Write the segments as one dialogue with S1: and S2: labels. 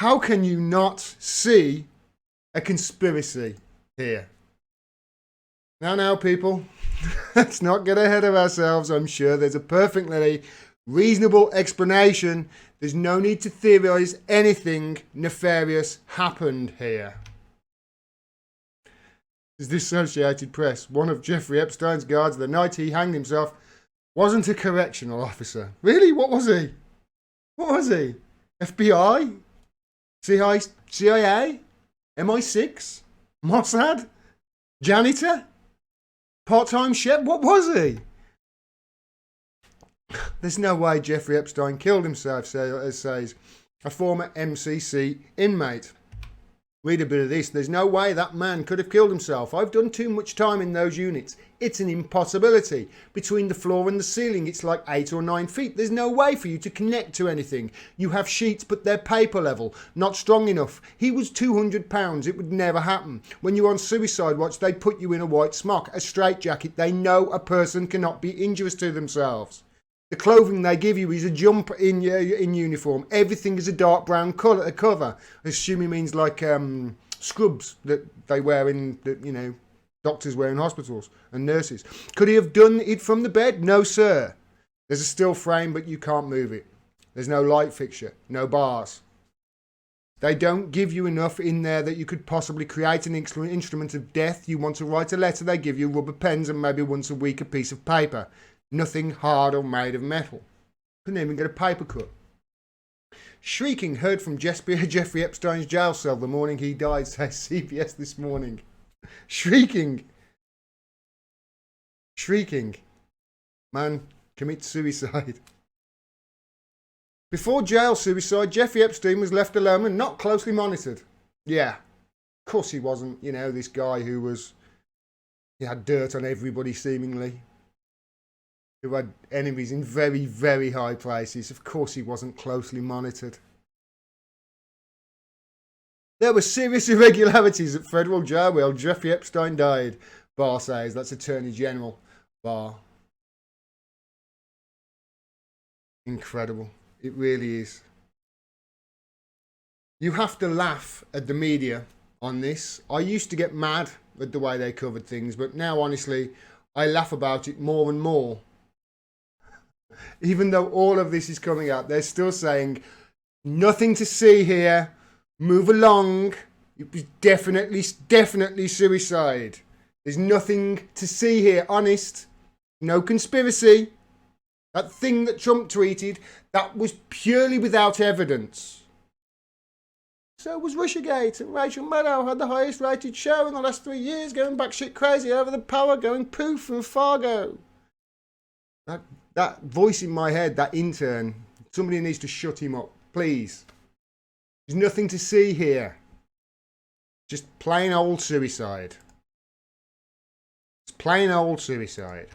S1: How can you not see a conspiracy here? Now, people, let's not get ahead of ourselves. I'm sure there's a perfectly reasonable explanation. There's no need to theorize anything nefarious happened here. This is the Associated Press. One of Jeffrey Epstein's guards the night he hanged himself wasn't a correctional officer. Really? What was he? What was he? FBI? CIA? MI6? Mossad? Janitor? Part-time chef? What was he? There's no way Jeffrey Epstein killed himself, as says a former MCC inmate. Read a bit of this. There's no way that man could have killed himself. I've done too much time in those units. It's an impossibility. Between the floor and the ceiling, it's like 8 or 9 feet. There's no way for you to connect to anything. You have sheets, but they're paper level, not strong enough. He was 200 pounds. It would never happen. When you're on suicide watch, they put you in a white smock, a straitjacket. They know a person cannot be injurious to themselves. The clothing they give you is a jump in uniform. Everything is a dark brown cover. I assume he means like scrubs that they wear doctors wear in hospitals and nurses. Could he have done it from the bed? No, sir. There's a still frame, but you can't move it. There's no light fixture, no bars. They don't give you enough in there that you could possibly create an instrument of death. You want to write a letter, they give you rubber pens and maybe once a week a piece of paper. Nothing hard or made of metal. Couldn't even get a paper cut. Shrieking heard from Jeffrey Epstein's jail cell the morning he died, says CBS this morning. Shrieking. Man commits suicide. Before jail suicide, Jeffrey Epstein was left alone and not closely monitored. Yeah, of course he wasn't. This guy he had dirt on everybody seemingly. Who had enemies in very, very high places. Of course he wasn't closely monitored. There were serious irregularities at federal jail where Jeffrey Epstein died, Barr says. That's Attorney General Barr. Incredible. It really is. You have to laugh at the media on this. I used to get mad at the way they covered things, but now, honestly, I laugh about it more and more. Even though all of this is coming out, they're still saying, nothing to see here, move along, it was definitely suicide. There's nothing to see here, honest, no conspiracy. That thing that Trump tweeted, that was purely without evidence. So was Russiagate, and Rachel Maddow had the highest rated show in the last 3 years, going back shit crazy over the power, going poof from Fargo. That voice in my head, that intern, somebody needs to shut him up, please. There's nothing to see here. Just plain old suicide. It's plain old suicide.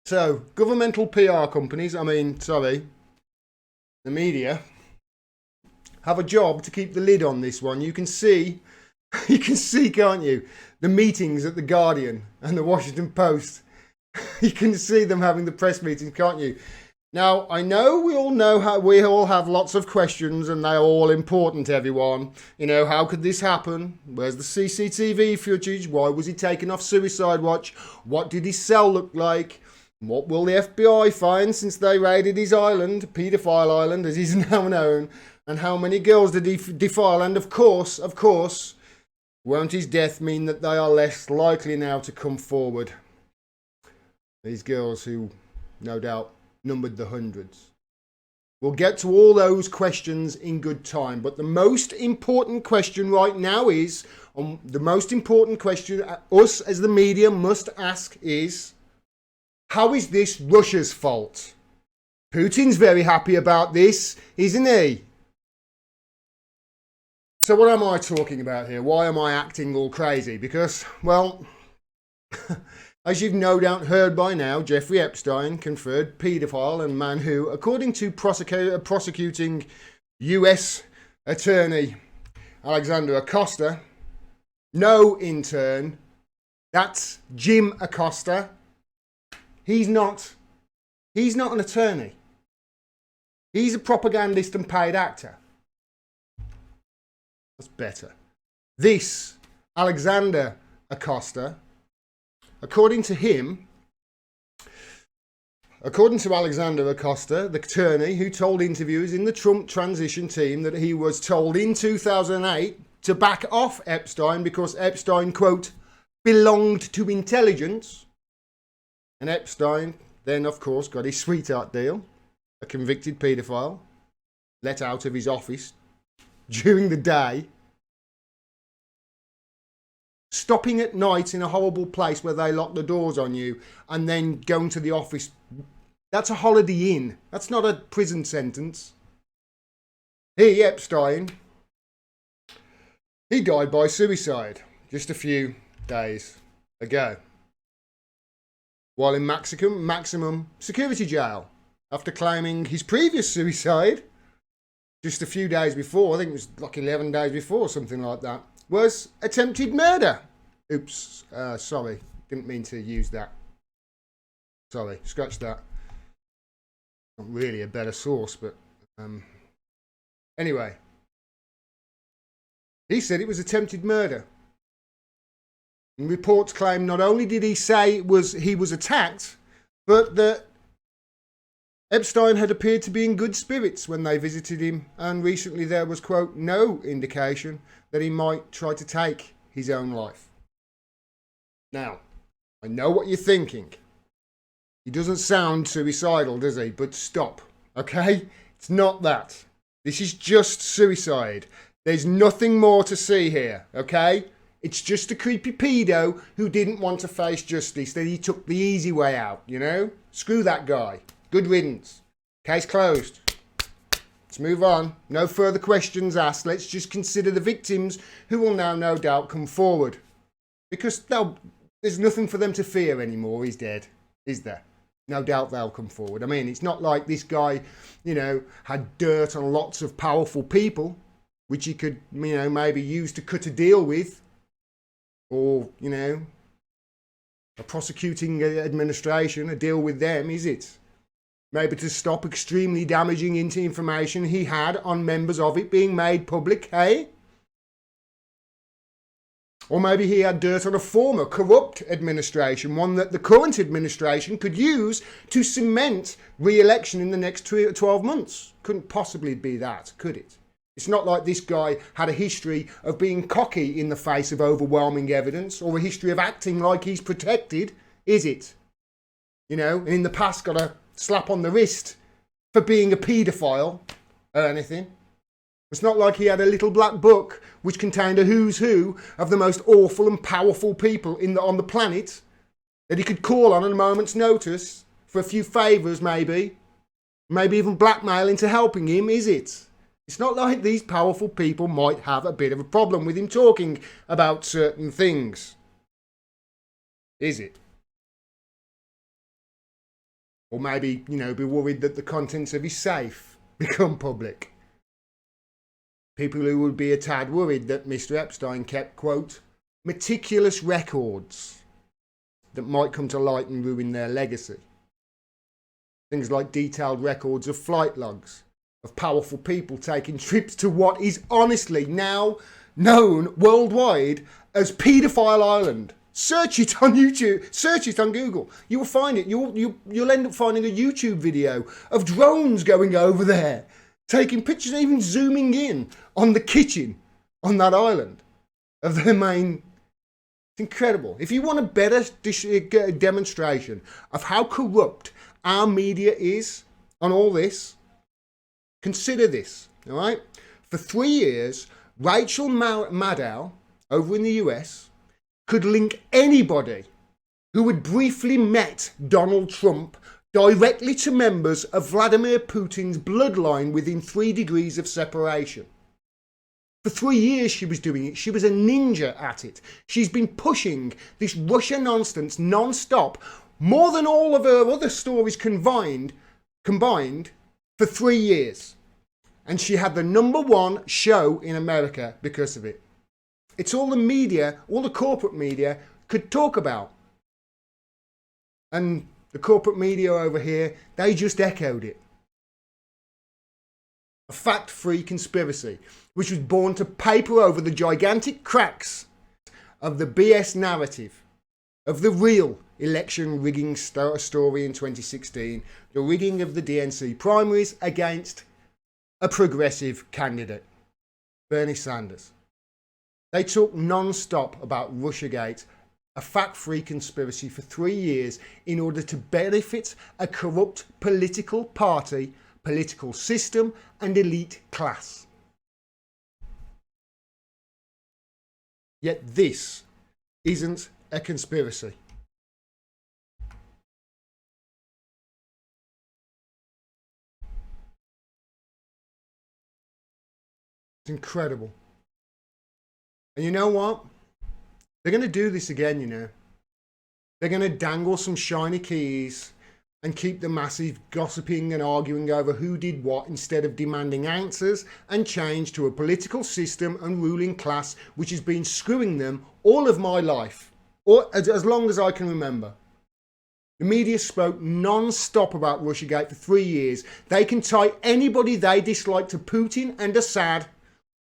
S1: So, governmental PR companies, the media, have a job to keep the lid on this one. You can see, can't you, the meetings at The Guardian and The Washington Post. You can see them having the press meetings, can't you? Now, I know we all have lots of questions and they're all important, everyone. How could this happen? Where's the CCTV footage? Why was he taken off suicide watch? What did his cell look like? What will the FBI find since they raided his island, paedophile island as he's now known? And how many girls did he defile? And of course, won't his death mean that they are less likely now to come forward? These girls who, no doubt, numbered the hundreds. We'll get to all those questions in good time. But the most important question right now is, the most important question us as the media must ask is, how is this Russia's fault? Putin's very happy about this, isn't he? So what am I talking about here? Why am I acting all crazy? Because, well, as you've no doubt heard by now, Jeffrey Epstein, conferred paedophile and man who, according to prosecuting US attorney Alexander Acosta, no intern That's Jim Acosta. He's not an attorney. He's a propagandist and paid actor. That's better. This Alexander Acosta, according to Alexander Acosta, the attorney who told interviewers in the Trump transition team that he was told in 2008 to back off Epstein because Epstein, quote, belonged to intelligence. And Epstein then, of course, got his sweetheart deal, a convicted paedophile, let out of his office during the day, stopping at night in a horrible place where they lock the doors on you, and then going to the office. That's a Holiday Inn. That's not a prison sentence. He, Epstein, he died by suicide just a few days ago while in maximum security jail after claiming his previous suicide just a few days before, I think it was like 11 days before, something like that, was attempted murder. Oops, sorry, didn't mean to use that. Sorry, scratch that. Not really a better source, but anyway. He said it was attempted murder. And reports claim not only did he say he was attacked, but that Epstein had appeared to be in good spirits when they visited him, and recently there was, quote, no indication that he might try to take his own life. Now, I know what you're thinking. He doesn't sound suicidal, does he? But stop, okay? It's not that. This is just suicide. There's nothing more to see here, okay? It's just a creepy pedo who didn't want to face justice, that he took the easy way out, you know? Screw that guy. Good riddance. Case closed. Let's move on. No further questions asked. Let's just consider the victims who will now no doubt come forward. Because there's nothing for them to fear anymore. He's dead, is there? No doubt they'll come forward. I mean, it's not like this guy, you know, had dirt on lots of powerful people, which he could, you know, maybe use to cut a deal with. Or, you know, a prosecuting administration, a deal with them, is it? Maybe to stop extremely damaging information he had on members of it being made public, hey? Or maybe he had dirt on a former corrupt administration, one that the current administration could use to cement re-election in the next 12 months. Couldn't possibly be that, could it? It's not like this guy had a history of being cocky in the face of overwhelming evidence, or a history of acting like he's protected, is it? You know, and in the past got a slap on the wrist for being a paedophile or anything. It's not like he had a little black book which contained a who's who of the most awful and powerful people on the planet that he could call on at a moment's notice for a few favours, maybe even blackmail into helping him, is it? It's not like these powerful people might have a bit of a problem with him talking about certain things, is it? Or maybe, you know, be worried that the contents of his safe become public. People who would be a tad worried that Mr. Epstein kept, quote, meticulous records that might come to light and ruin their legacy. Things like detailed records of flight logs of powerful people taking trips to what is honestly now known worldwide as Paedophile Island. Search it on YouTube. Search it on Google. You will find it. You'll end up finding a YouTube video of drones going over there, taking pictures, even zooming in on the kitchen on that island of their main. It's incredible. If you want a better demonstration of how corrupt our media is on all this, consider this, all right? For 3 years, Rachel Maddow over in the US could link anybody who had briefly met Donald Trump directly to members of Vladimir Putin's bloodline within 3 degrees of separation. For 3 years she was doing it. She was a ninja at it. She's been pushing this Russia nonsense non-stop, more than all of her other stories combined for 3 years. And she had the #1 show in America because of it. It's all the media, all the corporate media, could talk about. And the corporate media over here, they just echoed it. A fact-free conspiracy, which was born to paper over the gigantic cracks of the BS narrative of the real election rigging story in 2016, the rigging of the DNC primaries against a progressive candidate, Bernie Sanders. They talk non-stop about Russiagate, a fact-free conspiracy for 3 years in order to benefit a corrupt political party, political system and elite class. Yet this isn't a conspiracy. It's incredible. And you know what? They're going to do this again, you know. They're going to dangle some shiny keys and keep the masses gossiping and arguing over who did what instead of demanding answers and change to a political system and ruling class which has been screwing them all of my life, or as long as I can remember. The media spoke non-stop about Russiagate for 3 years. They can tie anybody they dislike to Putin and Assad,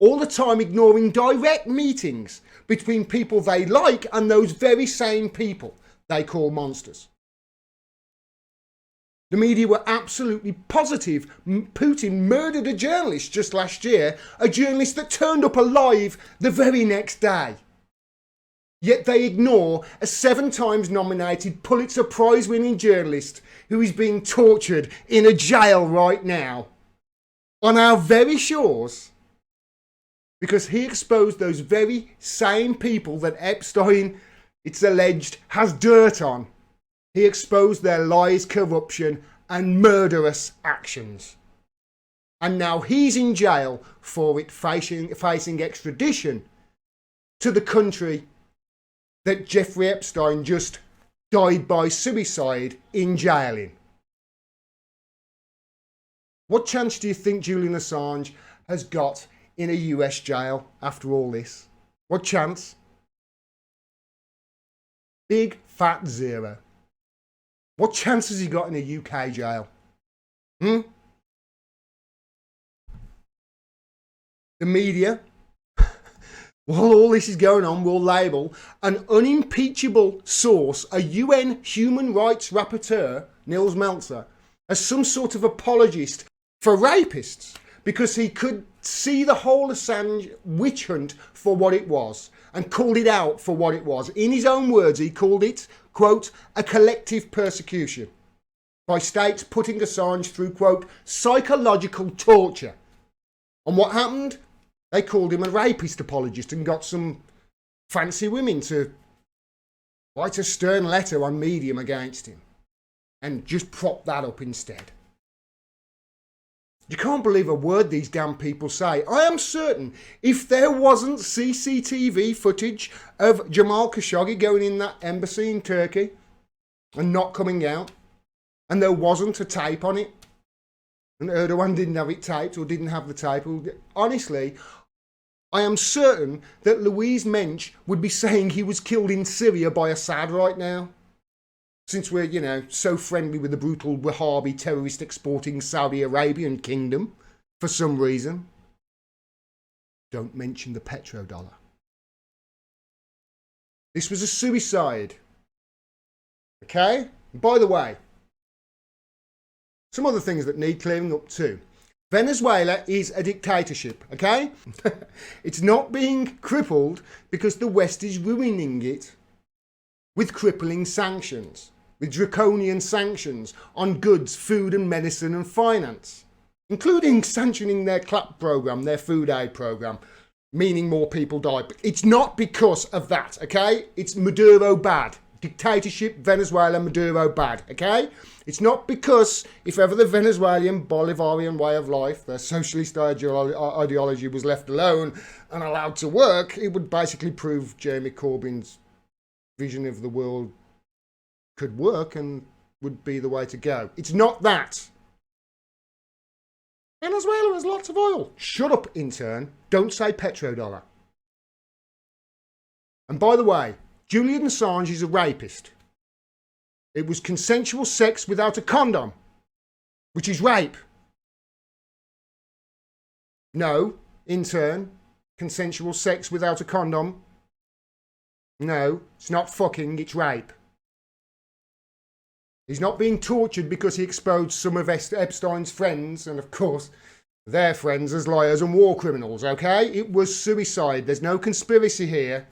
S1: all the time ignoring direct meetings between people they like and those very same people they call monsters. The media were absolutely positive Putin murdered a journalist just last year, a journalist that turned up alive the very next day. Yet they ignore a 7 times nominated Pulitzer Prize winning journalist who is being tortured in a jail right now on our very shores because he exposed those very same people that Epstein, it's alleged, has dirt on. He exposed their lies, corruption and murderous actions. And now he's in jail for it, facing extradition to the country that Jeffrey Epstein just died by suicide in jail in. What chance do you think Julian Assange has got in a US jail after all this? What chance? Big fat zero. What chance has he got in a UK jail? The media, while all this is going on, will label an unimpeachable source, a UN human rights rapporteur, Nils Melzer, as some sort of apologist for rapists because he could see the whole Assange witch hunt for what it was and called it out for what it was. In his own words, he called it, quote, a collective persecution by states putting Assange through, quote, psychological torture. And what happened? They called him a rapist apologist and got some fancy women to write a stern letter on Medium against him and just prop that up instead. You can't believe a word these damn people say. I am certain if there wasn't CCTV footage of Jamal Khashoggi going in that embassy in Turkey and not coming out, and there wasn't a tape on it, and Erdogan didn't have it taped or didn't have the tape, honestly, I am certain that Louise Mensch would be saying he was killed in Syria by Assad right now. Since we're, you know, so friendly with the brutal Wahhabi terrorist exporting Saudi Arabian kingdom for some reason. Don't mention the petrodollar. This was a suicide. Okay? And by the way, some other things that need clearing up too. Venezuela is a dictatorship, okay? It's not being crippled because the West is ruining it with crippling sanctions, with draconian sanctions on goods, food and medicine and finance, including sanctioning their CLAP program, their food aid program, meaning more people die. But it's not because of that, okay? It's Maduro bad. Dictatorship, Venezuela, Maduro bad, okay? It's not because if ever the Venezuelan Bolivarian way of life, their socialist ideology was left alone and allowed to work, it would basically prove Jeremy Corbyn's vision of the world could work and would be the way to go. It's not that. Venezuela has lots of oil. Shut up, intern. Don't say petrodollar. And by the way, Julian Assange is a rapist. It was consensual sex without a condom, which is rape. No, intern, consensual sex without a condom. No, it's not fucking, it's rape. He's not being tortured because he exposed some of Epstein's friends, and of course, their friends as liars and war criminals, okay? It was suicide. There's no conspiracy here.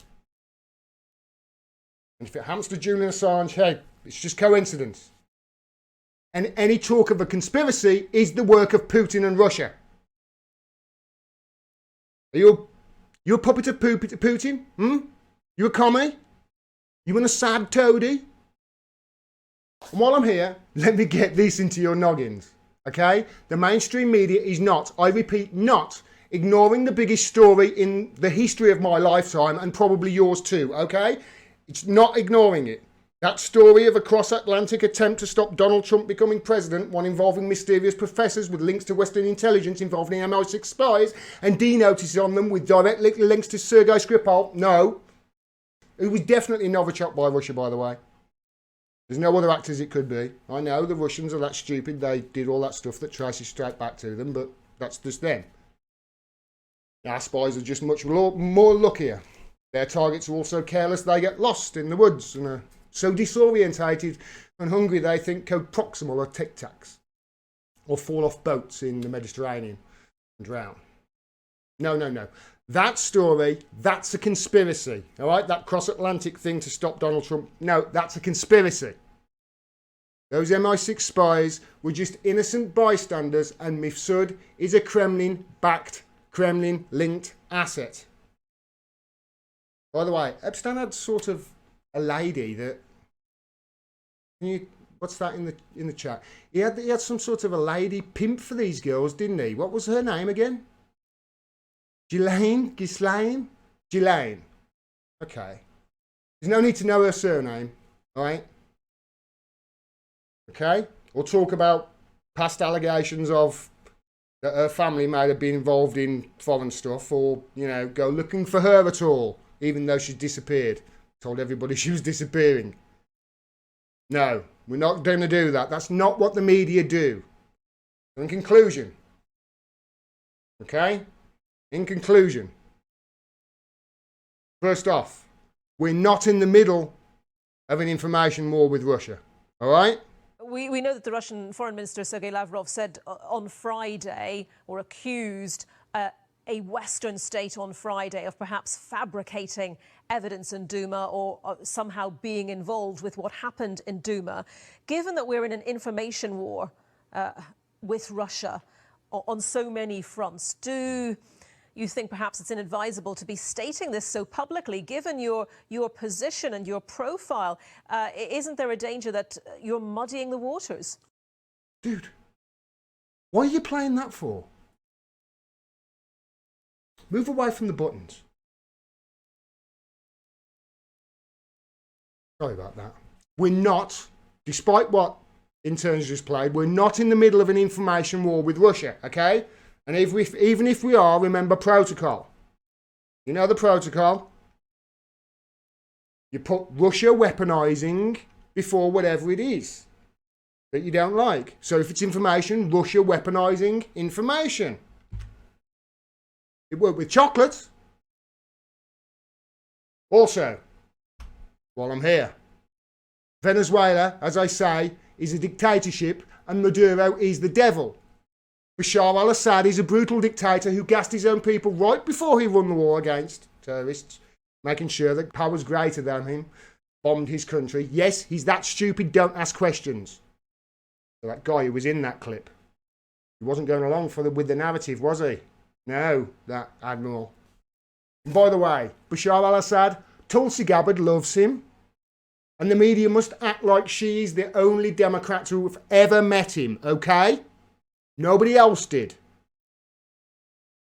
S1: And if it happens to Julian Assange, hey, it's just coincidence. And any talk of a conspiracy is the work of Putin and Russia. Are you a puppet of Putin? You a commie? You an Assad toady? And while I'm here, let me get this into your noggins, okay? The mainstream media is not, I repeat, not ignoring the biggest story in the history of my lifetime, and probably yours too, okay? It's not ignoring it. That story of a cross-Atlantic attempt to stop Donald Trump becoming president, one involving mysterious professors with links to Western intelligence involving MI6 spies and D-notices on them with direct links to Sergei Skripal. No. It was definitely Novichok by Russia, by the way. There's no other actors it could be. I know the Russians are that stupid. They did all that stuff that traces straight back to them, but that's just them. Our spies are just much more luckier. Their targets are also careless. They get lost in the woods and are so disorientated and hungry they think code proximal or tic tacs, or fall off boats in the Mediterranean and drown. No. That story, that's a conspiracy. All right, that cross-Atlantic thing to stop Donald Trump. No, that's a conspiracy. Those MI6 spies were just innocent bystanders, and Mifsud is a Kremlin-backed, Kremlin-linked asset. By the way, Epstein had sort of a lady that, what's that in the chat? He had some sort of a lady pimp for these girls, didn't he? What was her name again? Ghislaine? Okay. There's no need to know her surname, all right? Okay? Or talk about past allegations of that her family might have been involved in foreign stuff, or, go looking for her at all, even though she's disappeared. Told everybody she was disappearing. No, we're not going to do that. That's not what the media do. In conclusion, okay? In conclusion, first off, we're not in the middle of an information war with Russia, all right?
S2: We know that the Russian Foreign Minister Sergei Lavrov said on Friday, or accused a Western state on Friday of perhaps fabricating evidence in Duma, or somehow being involved with what happened in Duma. Given that we're in an information war with Russia on so many fronts, do you think perhaps it's inadvisable to be stating this so publicly, given your position and your profile? Isn't there a danger that you're muddying the waters?
S1: Dude, what are you playing that for? Move away from the buttons. Sorry about that. We're not, despite what interns just played, we're not in the middle of an information war with Russia, okay? And even if we are, remember protocol. You know the protocol? You put Russia weaponizing before whatever it is that you don't like. So if it's information, Russia weaponizing information. It worked with chocolate. Also, while I'm here, Venezuela, as I say, is a dictatorship, and Maduro is the devil. Bashar al-Assad is a brutal dictator who gassed his own people right before he won the war against terrorists, making sure that powers greater than him bombed his country. Yes, he's that stupid, don't ask questions. So that guy who was in that clip, he wasn't going along with the narrative, was he? No, that admiral. And by the way, Bashar al-Assad, Tulsi Gabbard loves him, and the media must act like she's the only Democrat to have ever met him, okay? Nobody else did.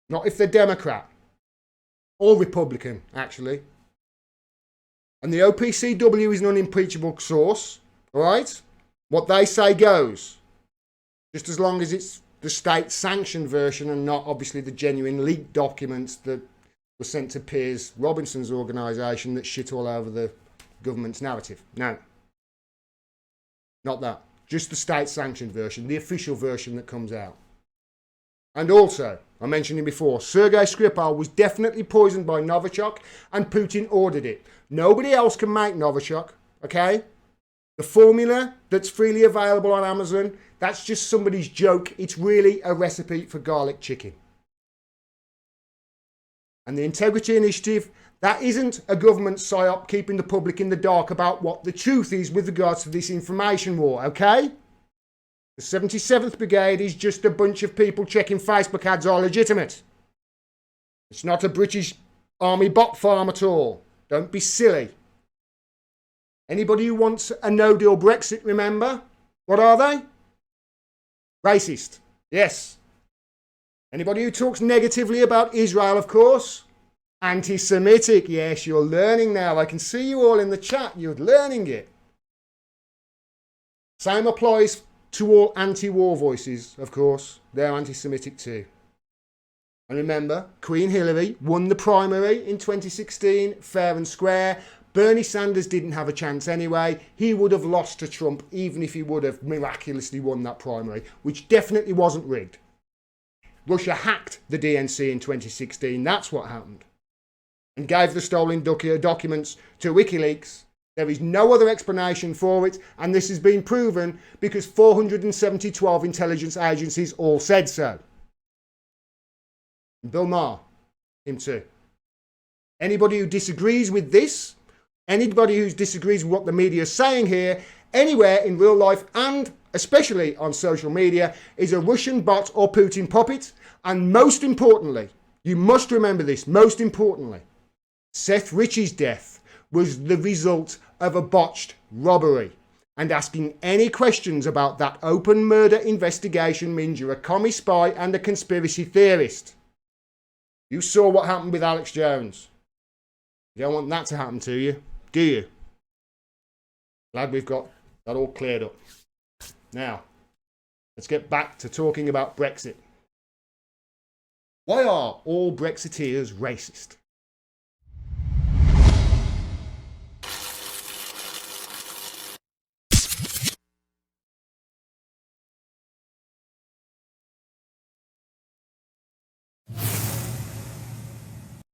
S1: Not if they're Democrat. Or Republican, actually. And the OPCW is an unimpeachable source, alright? What they say goes. Just as long as it's the state-sanctioned version and not, obviously, the genuine leaked documents that were sent to Piers Robinson's organisation that shit all over the government's narrative. No. Not that. Just the state-sanctioned version, the official version that comes out. And also, I mentioned it before, Sergei Skripal was definitely poisoned by Novichok, and Putin ordered it. Nobody else can make Novichok, okay? The formula that's freely available on Amazon, that's just somebody's joke. It's really a recipe for garlic chicken. And the Integrity Initiative, that isn't a government psyop keeping the public in the dark about what the truth is with regards to this information war, okay? The 77th Brigade is just a bunch of people checking Facebook ads are legitimate. It's not a British Army bot farm at all. Don't be silly. Anybody who wants a no-deal Brexit, remember? What are they? Racist. Yes. Anybody who talks negatively about Israel, of course? Anti-Semitic. Yes, you're learning now. I can see you all in the chat. You're learning it. Same applies to all anti-war voices, of course. They're anti-Semitic too. And remember, Queen Hillary won the primary in 2016, fair and square. Bernie Sanders didn't have a chance anyway. He would have lost to Trump even if he would have miraculously won that primary, which definitely wasn't rigged. Russia hacked the DNC in 2016. That's what happened. And gave the stolen documents to WikiLeaks. There is no other explanation for it, and this has been proven because 472 intelligence agencies all said so. And Bill Maher, him too. Anybody who disagrees with this, anybody who disagrees with what the media is saying here, anywhere in real life and especially on social media, is a Russian bot or Putin puppet. And most importantly, you must remember this, most importantly, Seth Rich's death was the result of a botched robbery. And asking any questions about that open murder investigation means you're a commie spy and a conspiracy theorist. You saw what happened with Alex Jones. You don't want that to happen to you, do you? Glad we've got that all cleared up. Now, let's get back to talking about Brexit. Why are all Brexiteers racist?